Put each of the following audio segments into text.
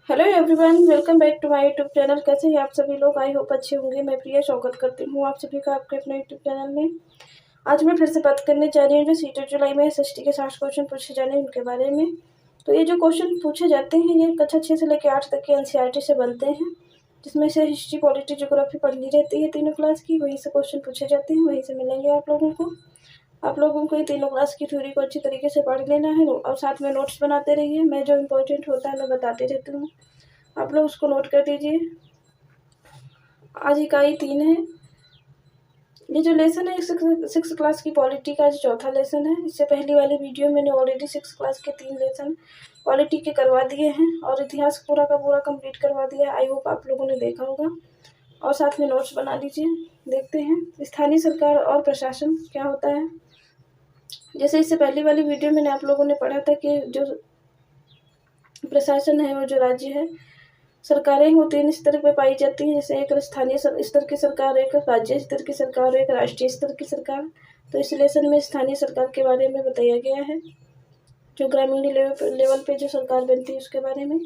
Hello everyone, welcome back to my YouTube channel. कैसे हैं आप सभी लोग? आई होप अच्छे होंगे। मैं प्रिया स्वागत करती हूँ आप सभी का आपके अपने यूट्यूब चैनल में। आज मैं फिर से बात करने जा रही हूँ जो सीटेट जुलाई में एसएसटी के 60 क्वेश्चन पूछे जाने हैं उनके बारे में। तो ये जो क्वेश्चन पूछे जाते हैं ये कक्षा 6 से लेकर 8 तक के एनसीईआरटी से बनते हैं, जिसमें से हिस्ट्री, पॉलिटी, ज्योग्राफी पढ़नी रहती है तीनों क्लास की। वहीं से क्वेश्चन पूछे जाते हैं, वहीं से मिलेंगे आप लोगों को। आप लोगों को ये तीनों क्लास की थ्योरी को अच्छी तरीके से पढ़ लेना है और साथ में नोट्स बनाते रहिए। मैं जो इम्पोर्टेंट होता है मैं बताते रहती हूँ, आप लोग उसको नोट कर दीजिए। आज इकाई 3 है। ये जो लेसन है सिक्स क्लास की पॉलिटी का जो चौथा लेसन है। इससे पहली वाली वीडियो मैंने ऑलरेडी 6 क्लास के 3 लेसन पॉलिटी के करवा दिए हैं और इतिहास पूरा का पूरा कंप्लीट करवा दिया। आई होप आप लोगों ने देखा होगा और साथ में नोट्स बना लीजिए। देखते हैं स्थानीय सरकार और प्रशासन क्या होता है। जैसे इससे पहली वाली वीडियो मैंने आप लोगों ने पढ़ा था कि जो प्रशासन है वो जो राज्य है, सरकारें वो 3 स्तर पे पाई जाती हैं। जैसे एक स्थानीय स्तर की सरकार, एक राज्य स्तर की सरकार, एक राष्ट्रीय स्तर की सरकार। तो इस लेसन में स्थानीय सरकार के बारे में बताया गया है, जो ग्रामीण लेवल पे जो सरकार बनती है उसके बारे में।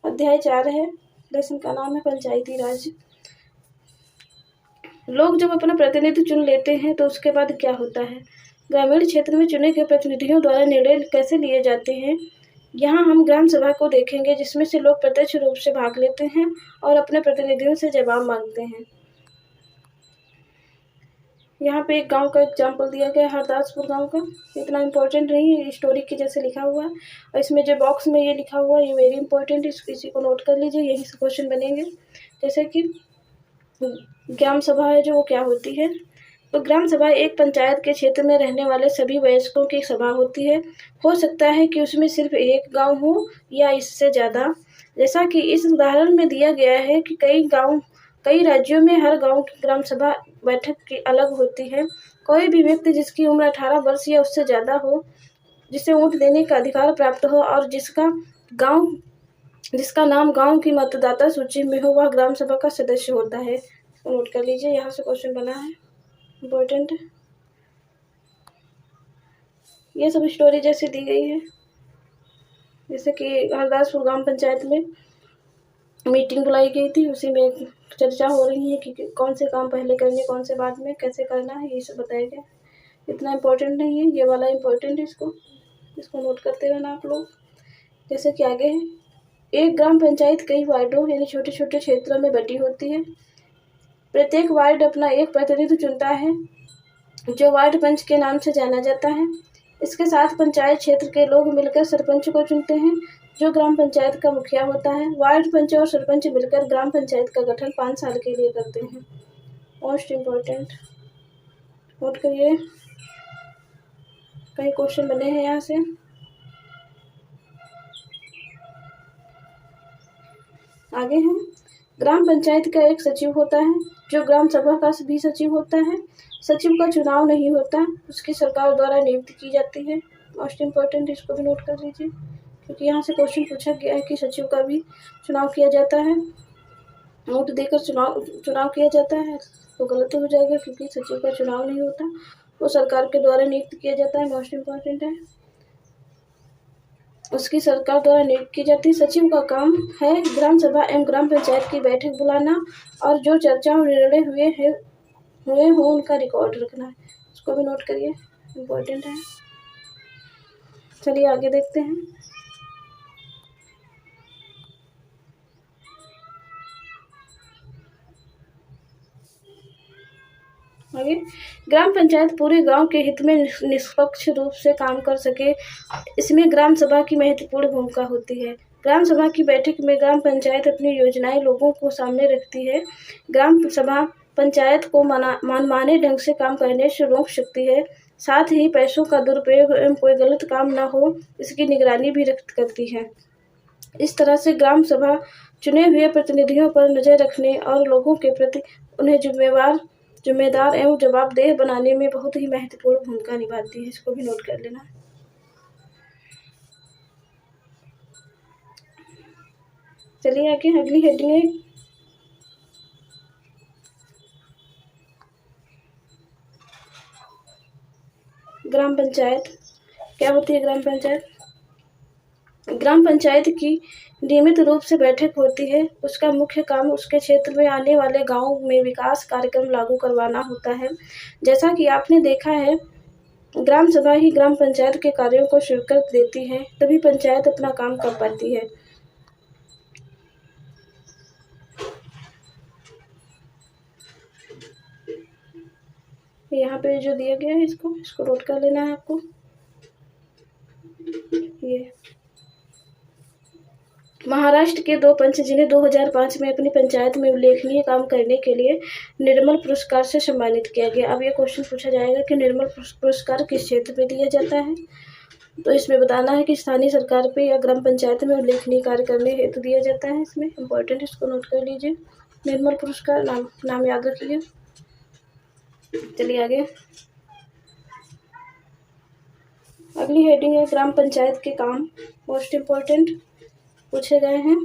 अध्याय 4 है, लेसन का नाम है पंचायती राज। लोग जब अपना प्रतिनिधि चुन लेते हैं तो उसके बाद क्या होता है? ग्रामीण क्षेत्र में चुने गए प्रतिनिधियों द्वारा निर्णय कैसे लिए जाते हैं। यहाँ हम ग्राम सभा को देखेंगे, जिसमें से लोग प्रत्यक्ष रूप से भाग लेते हैं और अपने प्रतिनिधियों से जवाब मांगते हैं। यहाँ पे एक गांव का एग्जाम्पल दिया गया, हरदासपुर गांव का। इतना इम्पोर्टेंट नहीं है, स्टोरी के जैसे लिखा हुआ है। और इसमें जो बॉक्स में ये लिखा हुआ है ये वेरी इंपॉर्टेंट है, इसी को नोट कर लीजिए, यही से क्वेश्चन बनेंगे। जैसे कि ग्राम सभा है जो वो क्या होती है। तो ग्राम सभा एक पंचायत के क्षेत्र में रहने वाले सभी वयस्कों की सभा होती है। हो सकता है कि उसमें सिर्फ एक गांव हो या इससे ज़्यादा। जैसा कि इस उदाहरण में दिया गया है कि कई राज्यों में हर गांव की ग्राम सभा बैठक की अलग होती है। कोई भी व्यक्ति जिसकी उम्र 18 वर्ष या उससे ज़्यादा हो, जिसे वोट देने का अधिकार प्राप्त हो और जिसका नाम गांव की मतदाता सूची में हो, वह ग्राम सभा का सदस्य होता है। नोट कर लीजिए, यहाँ से क्वेश्चन बना है, इम्पोर्टेंट है। ये सब स्टोरी जैसे दी गई है, जैसे कि हरदासपुर ग्राम पंचायत में मीटिंग बुलाई गई थी, उसी में चर्चा हो रही है कि कौन से काम पहले करने, कौन से बाद में, कैसे करना है, ये सब बताया गया। इतना इम्पोर्टेंट नहीं है, ये वाला इम्पोर्टेंट है, इसको नोट करते रहना आप लोग। जैसे कि आगे है, एक ग्राम पंचायत कई वार्डों यानी छोटे छोटे क्षेत्रों में बटी होती है। प्रत्येक वार्ड अपना एक प्रतिनिधि चुनता है, जो वार्ड पंच के नाम से जाना जाता है। इसके साथ पंचायत क्षेत्र के लोग मिलकर सरपंच को चुनते हैं, जो ग्राम पंचायत का मुखिया होता है। वार्ड पंच और सरपंच मिलकर ग्राम पंचायत का गठन 5 साल के लिए करते हैं। मोस्ट इम्पोर्टेंट, नोट करिए, कई क्वेश्चन बने हैं यहाँ से। आगे है, ग्राम पंचायत का एक सचिव होता है, जो ग्राम सभा का भी सचिव होता है। सचिव का चुनाव नहीं होता, उसकी सरकार द्वारा नियुक्ति की जाती है। मोस्ट इम्पोर्टेंट, इसको भी नोट कर लीजिए, क्योंकि यहाँ से क्वेश्चन पूछा गया है कि सचिव का भी चुनाव किया जाता है। वोट देकर चुनाव किया जाता है तो गलत हो जाएगा, क्योंकि सचिव का चुनाव नहीं होता, वो सरकार के द्वारा नियुक्त किया जाता है। मोस्ट इम्पोर्टेंट है, उसकी सरकार द्वारा नियुक्त की जाती है। सचिव का काम है ग्राम सभा एवं ग्राम पंचायत की बैठक बुलाना और जो चर्चा और निर्णय हुए हो उनका रिकॉर्ड रखना। इसको भी नोट करिए, इम्पोर्टेंट है। चलिए आगे देखते हैं। आगे, ग्राम पंचायत पूरे गांव के हित में निष्पक्ष रूप से काम कर सके, इसमें ग्राम सभा की महत्वपूर्ण भूमिका होती है। ग्राम सभा की बैठक में ग्राम पंचायत अपनी योजनाएं लोगों को सामने रखती है। ग्राम सभा पंचायत को मनमाने ढंग से काम करने से रोक सकती है। साथ ही पैसों का दुरुपयोग एवं कोई गलत काम न हो, इसकी निगरानी भी करती है। इस तरह से ग्राम सभा चुने हुए प्रतिनिधियों पर नजर रखने और लोगों के प्रति उन्हें जिम्मेदार एवं जवाबदेह बनाने में बहुत ही महत्वपूर्ण भूमिका निभाती है। इसको भी नोट कर लेना। चलिए आगे, अगली हेडिंग है ग्राम पंचायत। क्या होती है ग्राम पंचायत? ग्राम पंचायत की नियमित रूप से बैठक होती है। उसका मुख्य काम उसके क्षेत्र में आने वाले गाँव में विकास कार्यक्रम लागू करवाना होता है। जैसा कि आपने देखा है, ग्राम सभा ही ग्राम पंचायत के कार्यों को स्वीकृत देती है, तभी पंचायत अपना काम कर पाती है। यहाँ पे जो दिया गया है इसको नोट कर लेना है आपको। ये महाराष्ट्र के 2 पंच जिन्हें 2005 में अपनी पंचायत में उल्लेखनीय काम करने के लिए निर्मल पुरस्कार से सम्मानित किया गया। अब ये क्वेश्चन पूछा जाएगा कि निर्मल पुरस्कार किस क्षेत्र में दिया जाता है, तो इसमें बताना है कि स्थानीय सरकार पे या ग्राम पंचायत में उल्लेखनीय कार्य करने हेतु दिया जाता है। इसमें इम्पोर्टेंट, इसको नोट कर लीजिए। निर्मल पुरस्कार नाम याद रखिए। चलिए आगे। अगली हेडिंग है ग्राम पंचायत के काम, मोस्ट इम्पोर्टेंट पूछे गए हैं।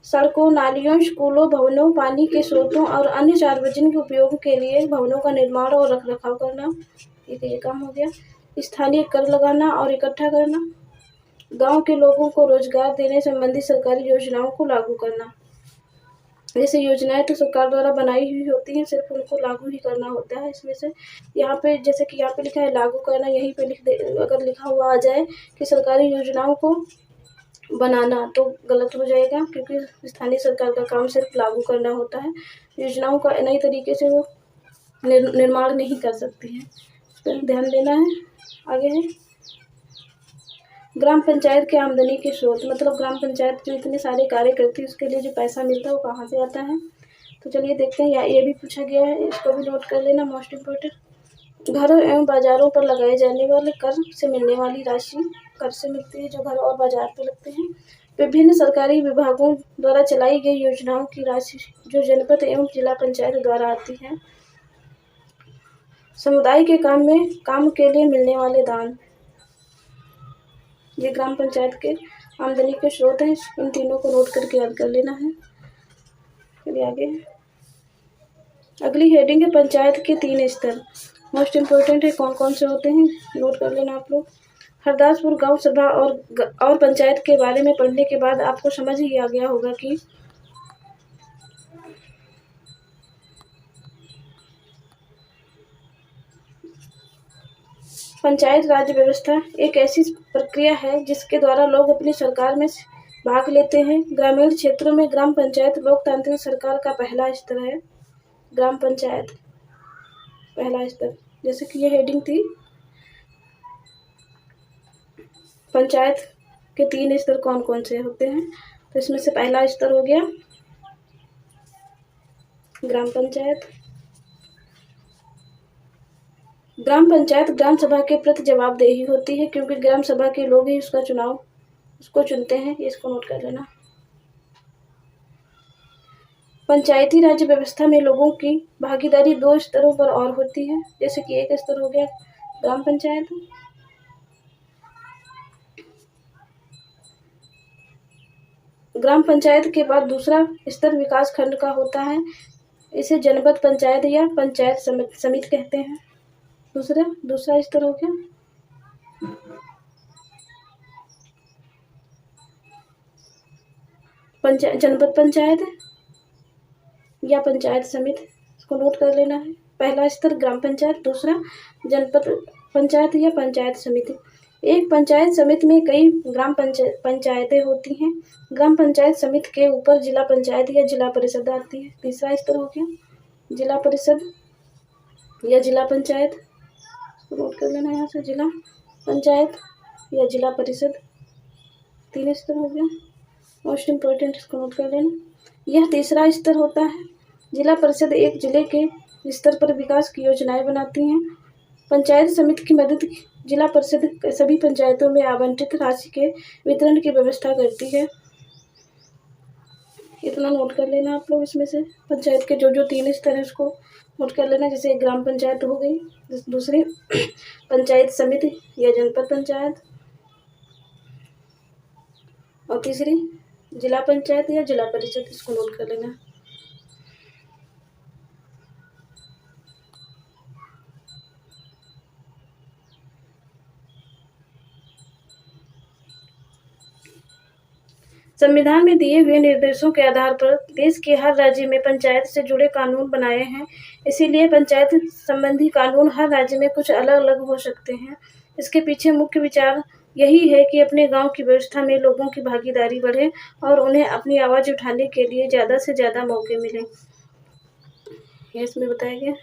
सड़कों, नालियों, स्कूलों, भवनों, पानी के स्रोतों और अन्य सार्वजनिक उपयोग के लिए भवनों का निर्माण और रखरखाव करना, ये काम हो गया। स्थानीय कर लगाना और इकट्ठा करना, गांव के लोगों को रोजगार देने संबंधी सरकारी योजनाओं को लागू करना। जैसे योजनाएं तो सरकार द्वारा बनाई हुई होती हैं, सिर्फ उनको लागू ही करना होता है। इसमें से यहाँ पे जैसे कि यहाँ पे लिखा है लागू करना, यहीं पे लिख दे, अगर लिखा हुआ आ जाए कि सरकारी योजनाओं को बनाना तो गलत हो जाएगा, क्योंकि स्थानीय सरकार का काम सिर्फ लागू करना होता है। योजनाओं का नई तरीके से वो निर्माण नहीं कर सकती है, इस पर ध्यान देना है। आगे है ग्राम पंचायत के आमदनी के स्रोत, मतलब ग्राम पंचायत जो इतने सारे कार्य करती है उसके लिए जो पैसा मिलता है वो कहाँ से आता है। तो चलिए देखते हैं, ये भी पूछा गया है, इसको भी नोट कर लेना, मोस्ट इम्पोर्टेंट। घरों एवं बाजारों पर लगाए जाने वाले कर से मिलने वाली राशि, कर से मिलती है जो घर और बाजार पर लगते हैं। विभिन्न सरकारी विभागों द्वारा चलाई गई योजनाओं की राशि जो जनपद एवं जिला पंचायत द्वारा आती है। समुदाय के काम के लिए मिलने वाले दान, ये ग्राम पंचायत के आमदनी के स्रोत हैं। इन तीनों को नोट करके याद कर लेना है। चलिए आगे। अगली हेडिंग है पंचायत के 3 स्तर, मोस्ट इम्पोर्टेंट है, कौन कौन से होते हैं नोट कर लेना आप लोग। हरदासपुर गांव सभा और पंचायत के बारे में पढ़ने के बाद आपको समझ ही आ गया होगा कि पंचायत राज व्यवस्था एक ऐसी प्रक्रिया है जिसके द्वारा लोग अपनी सरकार में भाग लेते हैं। ग्रामीण क्षेत्रों में ग्राम पंचायत लोकतांत्रिक सरकार का पहला स्तर है। ग्राम पंचायत पहला स्तर, जैसे कि ये हेडिंग थी, पंचायत के 3 स्तर कौन कौन से होते हैं, तो इसमें से पहला स्तर हो गया ग्राम पंचायत। ग्राम पंचायत ग्राम सभा के प्रति जवाबदेही होती है, क्योंकि ग्राम सभा के लोग ही उसको चुनते हैं, इसको नोट कर लेना। पंचायती राज व्यवस्था में लोगों की भागीदारी 2 स्तरों पर और होती है, जैसे कि एक स्तर हो गया ग्राम पंचायत, ग्राम पंचायत के बाद दूसरा स्तर विकास खंड का होता है, इसे जनपद पंचायत या पंचायत समिति कहते हैं। दूसरा स्तर हो गया जनपद पंचायत या पंचायत समिति, इसको नोट कर लेना है। पहला स्तर ग्राम पंचायत, दूसरा जनपद पंचायत या पंचायत समिति। एक पंचायत समिति में कई ग्राम पंचायतें होती हैं। ग्राम पंचायत समिति के ऊपर जिला पंचायत या जिला परिषद आती है। तीसरा स्तर हो गया जिला परिषद या जिला पंचायत, नोट कर लेना यहाँ से, जिला पंचायत या जिला परिषद, 3 स्तर हो गया, मोस्ट इम्पोर्टेंट, इसको नोट कर लेना। यह तीसरा स्तर होता है। जिला परिषद एक जिले के स्तर पर विकास की योजनाएं बनाती हैं। पंचायत समिति की मदद जिला परिषद सभी पंचायतों में आवंटित राशि के वितरण की व्यवस्था करती है। इतना नोट कर लेना आप लोग। इसमें से पंचायत के जो 3 स्तर है उसको नोट कर लेना, जैसे एक ग्राम पंचायत हो गई, दूसरी पंचायत समिति या जनपद पंचायत, और तीसरी जिला पंचायत या जिला परिषद, इसको नोट कर लेना। संविधान में दिए हुए निर्देशों के आधार पर देश के हर राज्य में पंचायत से जुड़े कानून बनाए हैं। इसीलिए पंचायत संबंधी कानून हर राज्य में कुछ अलग-अलग हो सकते हैं। इसके पीछे मुख्य विचार यही है कि अपने गांव की व्यवस्था में लोगों की भागीदारी बढ़े और उन्हें अपनी आवाज़ उठाने के लिए ज़्यादा से ज़्यादा मौके मिलें। ये इसमें बताया गया।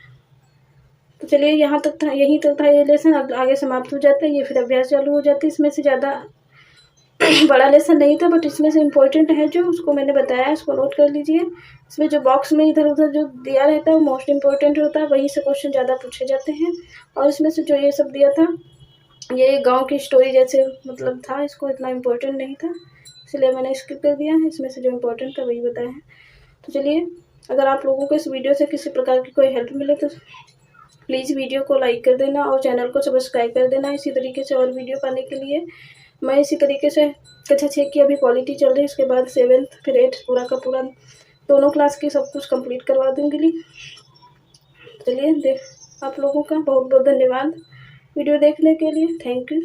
तो चलिए यहाँ तक था, यहीं तक था ये लेसन। अब आगे समाप्त हो जाता है, ये फिर अभ्यास चालू हो जाती है। इसमें से ज़्यादा बड़ा लेसन नहीं था, बट इसमें से इम्पोर्टेंट है जो उसको मैंने बताया, इसको नोट कर लीजिए। इसमें जो बॉक्स में इधर उधर जो दिया रहता है वो मोस्ट इम्पोर्टेंट होता है, वहीं से क्वेश्चन ज़्यादा पूछे जाते हैं। और इसमें से जो ये सब दिया था, ये गांव की स्टोरी जैसे मतलब था, इसको इतना इम्पोर्टेंट नहीं था, इसलिए मैंने स्किप कर दिया है। इसमें से जो इम्पोर्टेंट था वही बताया है। तो चलिए, अगर आप लोगों को इस वीडियो से किसी प्रकार की कोई हेल्प मिले तो प्लीज़ वीडियो को लाइक कर देना और चैनल को सब्सक्राइब कर देना। इसी तरीके से और वीडियो पाने के लिए मैं इसी तरीके से कक्षा 6 की अभी पॉलिटी चल रही है, उसके बाद 7th फिर 8th पूरा का पूरा दोनों क्लास की सब कुछ कंप्लीट करवा दूँगी। चलिए, आप लोगों का बहुत बहुत धन्यवाद वीडियो देखने के लिए। Thank you.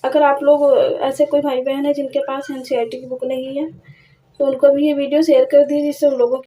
अगर आप लोग ऐसे कोई भाई बहन है जिनके पास NCERT की बुक नहीं है तो उनको भी ये वीडियो शेयर कर दीजिए, जिससे उन लोगों